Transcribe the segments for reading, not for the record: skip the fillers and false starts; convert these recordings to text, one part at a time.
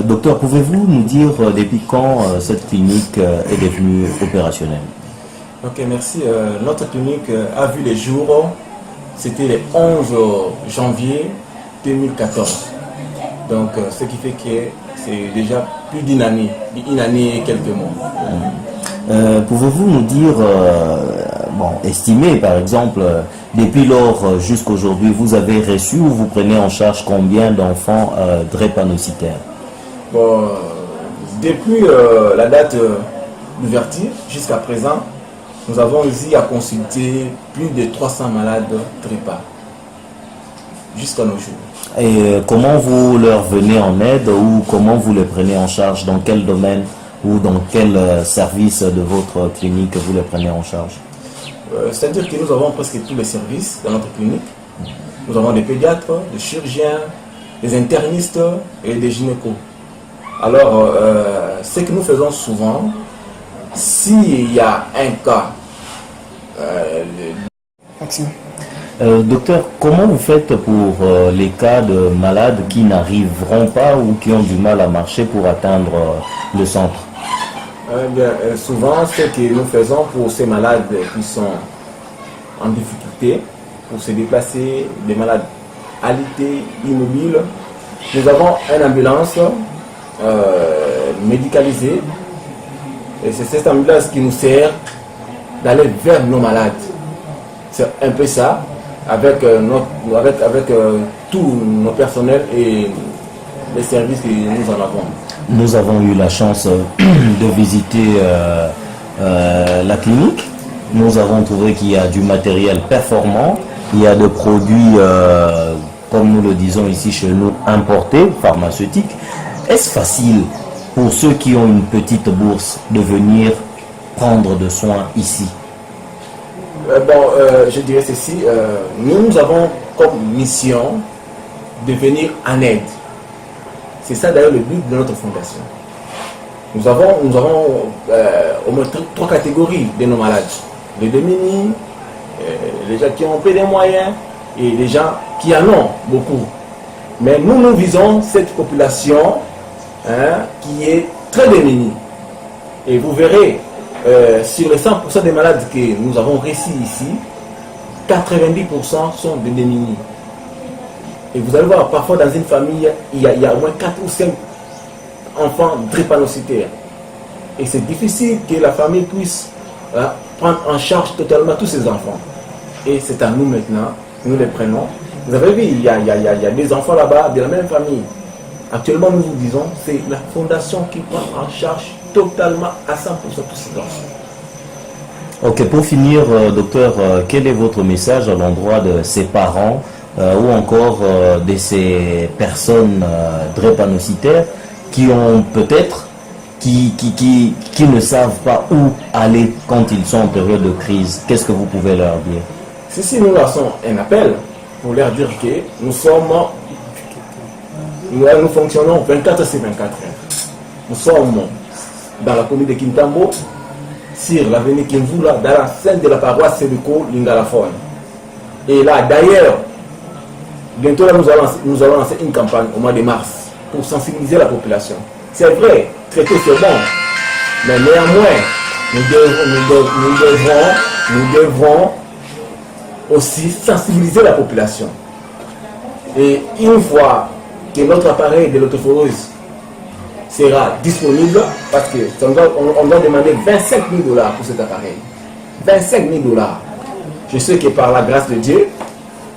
Docteur, pouvez-vous nous dire depuis quand cette clinique est devenue opérationnelle? Ok, merci. Notre clinique a vu les jours, c'était le 11 janvier 2014. Donc, ce qui fait que c'est déjà plus d'une année et quelques mois. Pouvez-vous nous dire, estimer par exemple, depuis lors jusqu'à aujourd'hui, vous avez reçu ou vous prenez en charge combien d'enfants drépanocytaires? Bon, depuis la date d'ouverture jusqu'à présent, nous avons réussi à consulter plus de 300 malades DREPA jusqu'à nos jours. Et comment vous leur venez en aide ou comment vous les prenez en charge? Dans quel domaine ou dans quel service de votre clinique vous les prenez en charge? C'est-à-dire que nous avons presque tous les services dans notre clinique. Nous avons des pédiatres, des chirurgiens, des internistes et des gynécos. Alors, ce que nous faisons souvent, s'il y a un cas... Docteur, comment vous faites pour les cas de malades qui n'arriveront pas ou qui ont du mal à marcher pour atteindre le centre? Souvent, ce que nous faisons pour ces malades qui sont en difficulté, pour se déplacer, des malades alités, immobiles, nous avons une ambulance médicalisée et c'est cette ambulance qui nous sert d'aller vers nos malades. C'est un peu ça, avec tous nos personnels et les services que nous en avons. Nous avons eu la chance de visiter la clinique. Nous avons trouvé qu'il y a du matériel performant, il y a des produits, comme nous le disons ici chez nous, importés, pharmaceutiques. Est-ce facile pour ceux qui ont une petite bourse de venir prendre de soins ici? Je dirais ceci, nous avons comme mission de venir en aide. C'est ça d'ailleurs le but de notre fondation. Nous avons au moins trois catégories de nos malades. Les démunis, les gens qui ont peu de moyens et les gens qui en ont beaucoup. Mais nous visons cette population qui est très démunie. Et vous verrez, sur les 100% des malades que nous avons réussi ici, 90% sont des démunis. Et vous allez voir, parfois dans une famille, il y a au moins 4 ou 5 enfants drépanocytaires. Et c'est difficile que la famille puisse prendre en charge totalement tous ces enfants. Et c'est à nous maintenant, nous les prenons. Vous avez vu, il y a des enfants là-bas de la même famille. Actuellement, nous vous disons, c'est la fondation qui prend en charge totalement à 100% tous ces enfants. Ok, pour finir, docteur, quel est votre message à l'endroit de ces parents ou encore de ces personnes drépanocytaires qui ont peut-être, qui ne savent pas où aller quand ils sont en période de crise? Qu'est-ce que vous pouvez leur dire? Si nous lançons un appel pour leur dire que nous fonctionnons 24 sur 24 heures. Nous sommes dans la commune de Kintambo, sur l'avenue Kinvula, dans la scène de la paroisse Sébico Lingalafone. Et là, d'ailleurs, bientôt là, nous allons lancer une campagne au mois de mars pour sensibiliser la population. C'est vrai, traiter c'est bon, mais néanmoins, nous devons aussi sensibiliser la population. Et une fois que notre appareil de l'autophorose sera disponible, parce qu'on doit demander 25 000 $ pour cet appareil. 25 000 $. Je sais que par la grâce de Dieu,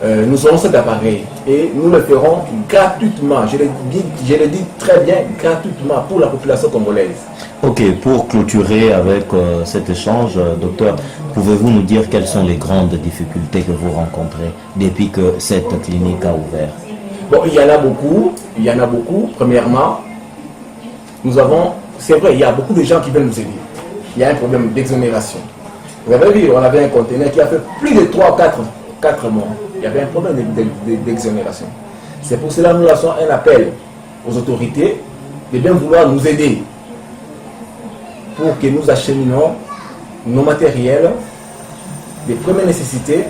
nous aurons cet appareil et nous le ferons gratuitement. Je le dis très bien, gratuitement pour la population congolaise. Ok, pour clôturer avec cet échange, docteur, pouvez-vous nous dire quelles sont les grandes difficultés que vous rencontrez depuis que cette clinique a ouvert? Bon, il y en a beaucoup. Premièrement, c'est vrai, il y a beaucoup de gens qui veulent nous aider. Il y a un problème d'exonération. Vous avez vu, on avait un conteneur qui a fait plus de 3 ou 4 mois. Il y avait un problème d'exonération. C'est pour cela que nous lançons un appel aux autorités de bien vouloir nous aider pour que nous acheminons nos matériels de première nécessité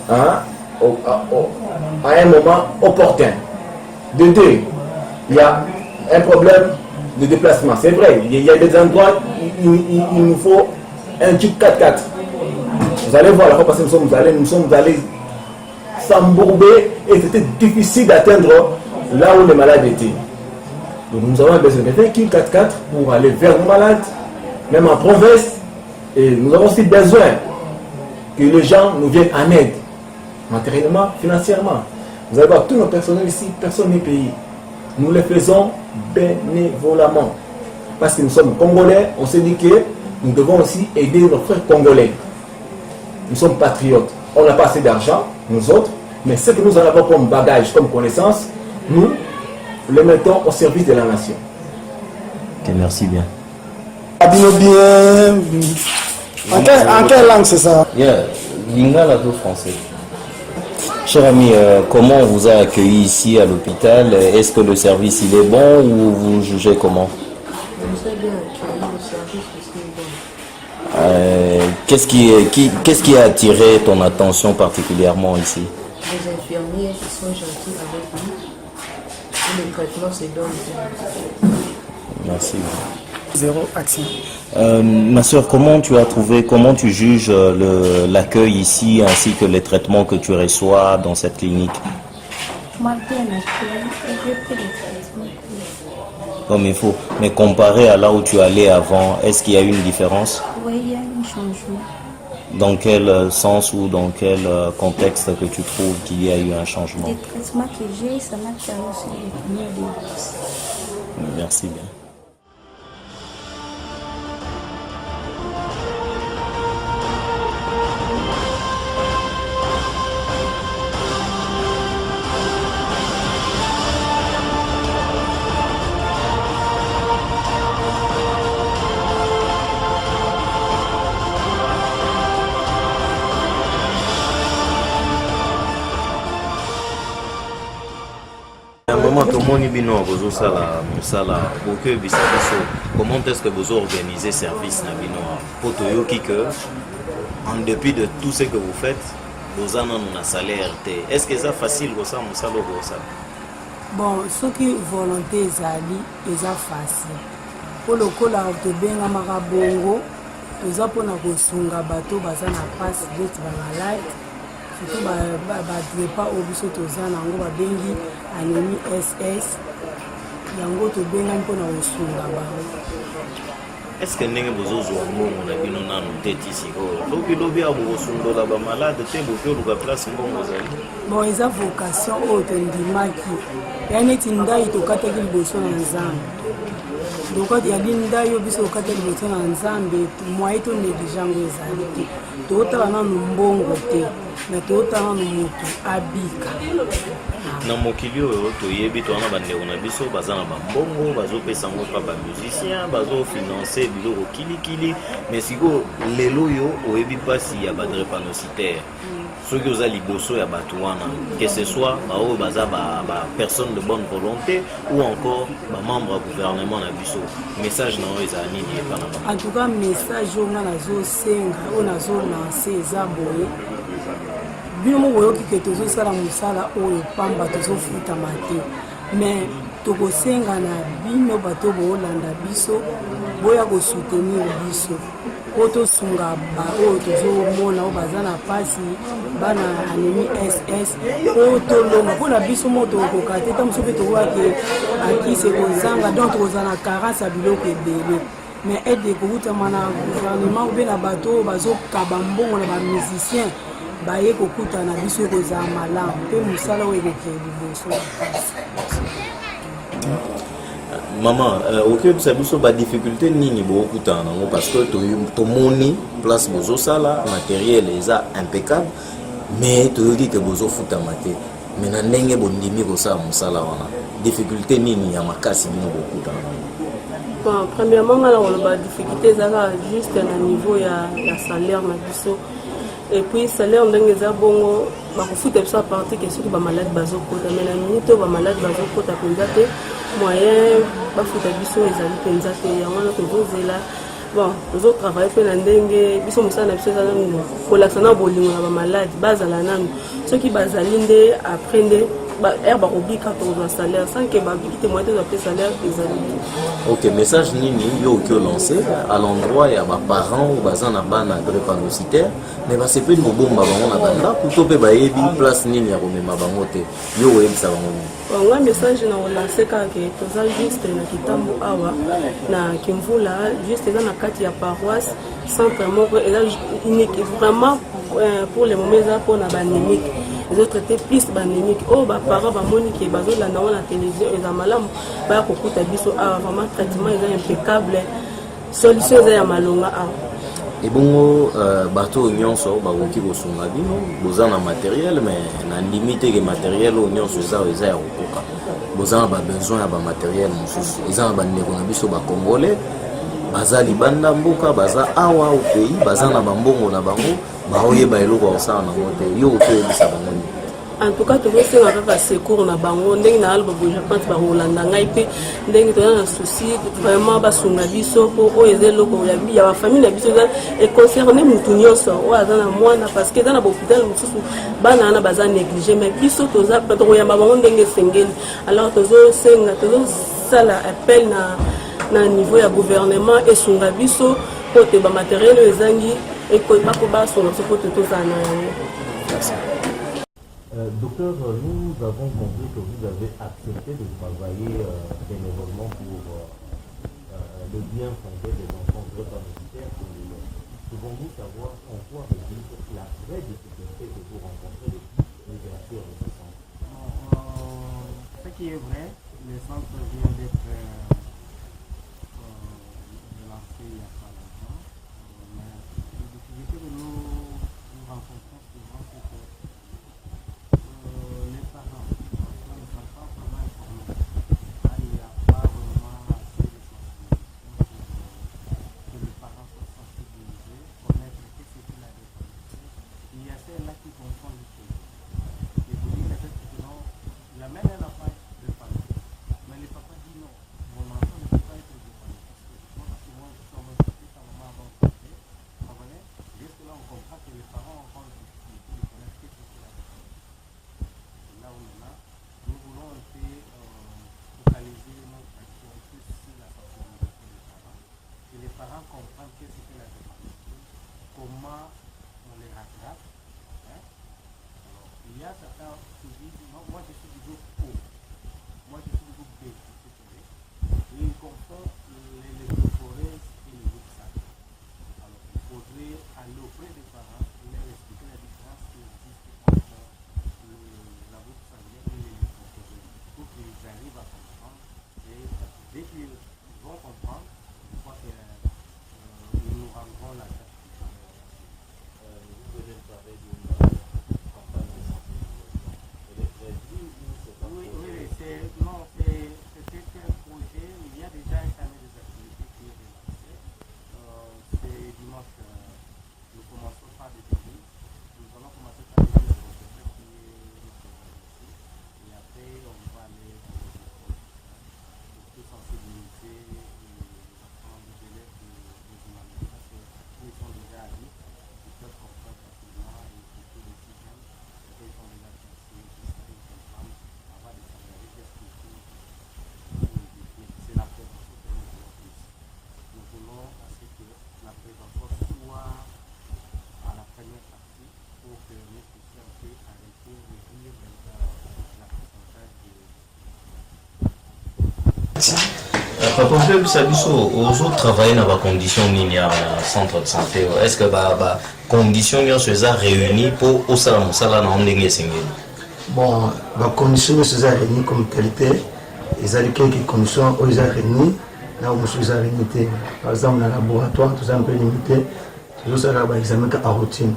à un moment opportun. De deux, il y a un problème de déplacement. C'est vrai, il y a des endroits où il nous faut un Jeep 4x4. Vous allez voir, la fois passée, nous sommes allés s'embourber et c'était difficile d'atteindre là où les malades étaient. Donc nous avons besoin d'un Jeep 4x4 pour aller vers nos malades, même en province. Et nous avons aussi besoin que les gens nous viennent en aide, matériellement, financièrement. Vous allez voir, tous nos personnels ici, personne n'est payé. Nous les faisons bénévolement. Parce que nous sommes Congolais, on s'est dit que nous devons aussi aider nos frères Congolais. Nous sommes patriotes. On n'a pas assez d'argent, nous autres, mais ce que nous en avons comme bagage, comme connaissance, nous le mettons au service de la nation. Ok, merci bien. En quelle langue c'est ça? Yeah, Lingala tout français. Cher ami, comment on vous a accueilli ici à l'hôpital? Est-ce que le service il est bon ou vous jugez comment? On nous a bien accueilli, le service aussi est bon. Qu'est-ce qui a attiré ton attention particulièrement ici? Les infirmiers qui sont gentils avec nous. Et le traitement se donne bien. Merci. Zéro action. Ma soeur, comment tu as trouvé, comment tu juges l'accueil ici ainsi que les traitements que tu reçois dans cette clinique? Moi, bien accueilli, j'ai pris les traitements. Comme il faut. Mais comparé à là où tu allais avant, est-ce qu'il y a eu une différence? Oui, il y a un changement. Dans quel sens ou dans quel contexte que tu trouves qu'il y a eu un changement? Les traitements que j'ai, ça m'a permis aussi de tenir des bourses. Merci bien. Maman, comment est-ce que vous organisez le service pour que, en dépit de tout ce que vous faites, vous avez un salaire? Est-ce que c'est facile pour ça? Bon, ce qui volonté est facile. Pour le coup, là, tu bien à bongo, tu as pour nous sunga bateau, bazana passe d'être malade. Surtout pas au biso tozana ngo babengi anémie SS yango to benga mpona osunga ba. Est-ce que ndenge bozozwa mbongo na bino nanu teti sikoyo lobi abo kosundola bamalade te bokoluka place mbongo ozali? Bon, eza vocation oyo tondimaki ya neti ndai tokataki liboso na nzambe dokati yali ndai oyo biso tokataki liboso na nzambe mwaye toneglijango ezali te totala nanu mbongo te mais totala nanu moto abika na mokili oyo toyebi towana bandeko na biso baza na bambongo bazopesa yango mpa bamusicien bazofinanse biloko kilikili mais sikoyo lelo oyo oyebi mpasi ya badrepanositaire soki oza liboso ya bato wana que ce soit baoyo baza bapersone de bonne volonté ou encore bamembre ya gouvernement na biso message na oyo ezala nini epa na bango? En tout cas message oyo nga nazosenga oyo nazolanse eza boye bino mo boyoki ke tozosala mosala oyo pamba tozofutama te mais tokosenga na bino bato boolanda biso boya kosoutenir biso po tosunga baoyo tozomona oyo baza na mpasi bana anémie SS oyo tolonga mpona biso mo tokoka te ntango soki tokoyake akisi ekozanga donc tokozala na carence ya biloko ebele mais aide ekokutama na gouvernement obe na bato oyo bazokaba mbongo na bamusicien baye kokutana biso ekozala malamu mpe mosala oyo ekokee liboso na mpasi. Maman, okebisa biso badifficulté nini bokutana nango parce que tomoni place bozosala matériel eza impeccable mais toyoki ke bozofutama te mais na ndenge bondimi kosala mosala wana difficulté nini ya makasi bino bokutana nango? Bon, premièrement nga na koloba difficulté ezaka juste na niveau ya salaire na biso et puis salaire ndenge eza bongo bakofuta biso aparti ke soki bamalade bazokota mais na minute oyo bamalade bazokota mpenza te moyen bafuta biso ezali mpenza te yango wana tozozela bon tozotravaille mpe na ndenge biso mosala na biso eza nanu kolakisa na bolingo na bamalade bazala nanu soki bazali nde après nde herbe bakobika tozwa salaire sans que babiki te moyen tozwa pe salaire ezali. Ok, message nini yo oki olancé à l'endroit ya baparents oyo baza na bana drépanocytaire mais basepeli kobomba bango na bandako to mpe bayebi place nini ya komema bango te yo oyebisa bango nini? Nga message na olance kaka ke toza juste na kitambo awa na Kimvula, juste eza na kati ya paroisse centre moko eza unique vraiment pour le moment eza mpona banémique ezotraité plus banémique oyo baparent bamoni ke bazolanda ngo na télévision eza malamu baya kokuta biso awa vraiment traitement eza impeccable solution eza ya malonga awa. ebongo bato oyo nyonso bakoki kosunga bino boza na matériel mais na ndimi teke matériel oyo nyonso eza ya kokoka boza na babesoin ya bamatériel mosusu eza na bandeko na biso bacongolais baza libanda mboka baza awa au pays baza na bambongo na bango baoyeba eloko ya kosala nango te yo okoyebisa bango nini? En tout cas tokosenga kaka secours na bango ndenge na alba bojapante bakolanda ngai mpe ndenge toza na souci vraiment basunga biso mpo oyo eza eloko ya bafamille na biso eza econcerne mutu nyonso oyo aza na mwana parce que eza na bahôpital mosusu bana wana baza néglige mais biso tokoyamba bango ndenge esengeli alors tozosenga tozosala appel na niveau ya gouvernement esunga biso mpo te bamateriel oyo ezangi bako basunga biso mpo te tozala na yango. Docteur, nous avons compris que vous avez accepté de travailler bénévolement pour le bien fondé des enfants drépanocytaires. Pouvons-nous savoir en quoi réside la vraie difficulté que vous rencontrez depuis l'ouverture de ce centre? Ce qui est vrai, le centre vient d'être lancé il y a pas longtemps, mais les difficultés que nous rencontrons souvent, c'est que les parents ne sont pas vraiment informés. Il n'y a pas vraiment assez de sensibilisation que les parents soient sensibilisés, connaître ce que la dépendance. Il y a celles-là qui confondent les choses. Et vous dites peut-être que non, la mère elle n'a pas été dépendante. Mais le papa dit non, mon enfant ne peut pas être dépendant. Parce que moi, je suis en mode que sa maman avant de sortir. Vous comprenez? Juste là, on comprend que les parents ont encore des difficultés de connaître ce que c'est la dépendance. Là où maintenant, nous voulons un peu focaliser notre action plus sur la sensibilisation des parents. Que les parents comprennent ce que la dépendance, comment on les rattrape. Hein? Alors, il y a certains qui disent non, moi je suis du groupe O, moi je suis du groupe B, etc. Et ils confondent les groupes forêts et les groupes sacrés. Alors, il faudrait aller auprès des parents et leur expliquer la différence qui existe entre la groupe sanguine et les groupes forêts pour qu'ils arrivent à comprendre. Et dès qu'ils vont comprendre, je crois que nous nous rendrons la tâche. Vous venez de parler d'une campagne de sensibilisation. Elle est prévue ou c'est pas Oui, prévu? c'est un projet. Il y a déjà un carnet des activités qui est relancé. C'est dimanche, nous commençons par des techniques. Nous allons commencer par des techniques de professeur qui est ici. Et après, on va aller dans les écoles pour sensibiliser les enfants, les élèves des humanitaires. Parce qu'ils sont déjà adultes, ils peuvent comprendre facilement et surtout les petits jeunes, ils sont déjà cassés, ils comprennent. On va les savoir qu'est-ce qu'il faut. C'est la prévention que nous voulons plus. Nous voulons à ce que la prévention soit à la première partie pour que nous puissions un peu arrêter de réduire la pourcentage de... Papa Club Sabiso, aux autres travailler dans les conditions nini à centre de santé. Est-ce que les conditions sont réunies pour au salon dans l'ending Bon, les conditions sont réunies comme qualité. Il y a quelques conditions où ils sont réunis, là où ils sont réunis. Par exemple, dans le laboratoire, tout ça un peu limité. Tout ça, là, l'examen à routine.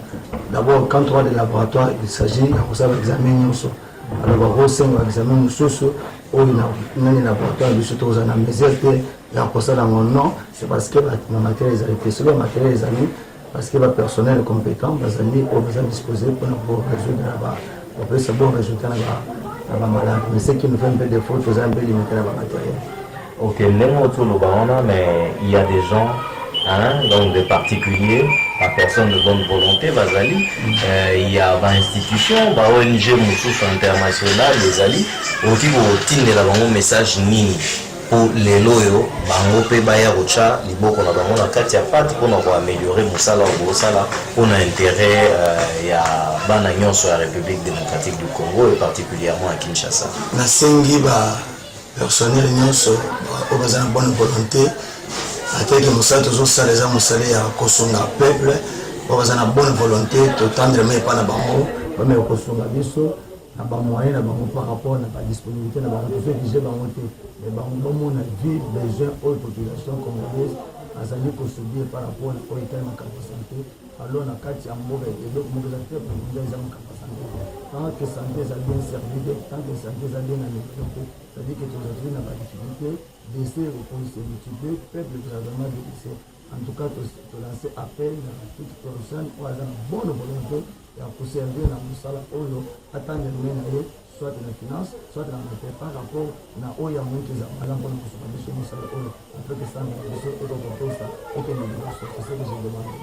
D'abord, quand on a des laboratoires, il s'agit d'un examen. Alors, on a un examen où il y a un laboratoire, surtout aux anamnésies, il y a un procès dans mon nom, c'est parce que le matériel est arrêté. Sur le matériel est arrêté, parce que le personnel compétent, les amis, on va disposer pour résoudre là-bas. On peut savoir résultat là-bas malade. Mais ce qui nous fait un peu de faute, c'est un peu limité là-bas matériel. Ok, mais il y a des gens, hein, donc des particuliers, par personne de bonne volonté bazali il y a institution ONG mosusu international ezali oki kotindela bango message nini pour lelo oyo bango mpe baya kotia liboko na bango na kati ya pate mpona koameliore mosala oyo bosala mpona intérêt ya bana nyonso ya République démocratique du Congo et particulièrement à Kinshasa. nasengi personnel nyonso oyo baza na bonne volonté ateke mosala tozosala eza mosala ya kosunga peuple oyo baza na bonne volonté totandrema epa na bango bameka kosunga biso na bamoyen na bango par rapport na badisponibilité na bango tozexige bango te mais bango bamona vie besoin oyo population congolaise azali kosubir par rapport na oyo etali makambo ya santé alors na kati ya mboka eloko moko eza te bakonza eza makambo ya santé tant que santé eza bien servide tant que santé eza bien amélioré c'est-à-dire que tozali na badifficulté décès okoki multiplier peuple eza vraiment délaissé. En tout cas tolance appel na toute personne oyo aza na bonne volonté ya koservir na mosala oyo atandeme na ye soit na finance soit na matière par rapport na oyo ya moto eza malamu mpona kosoka biso mosala oyo après que sanga biso ekokopesa ekende liboso c'est ce que je demande.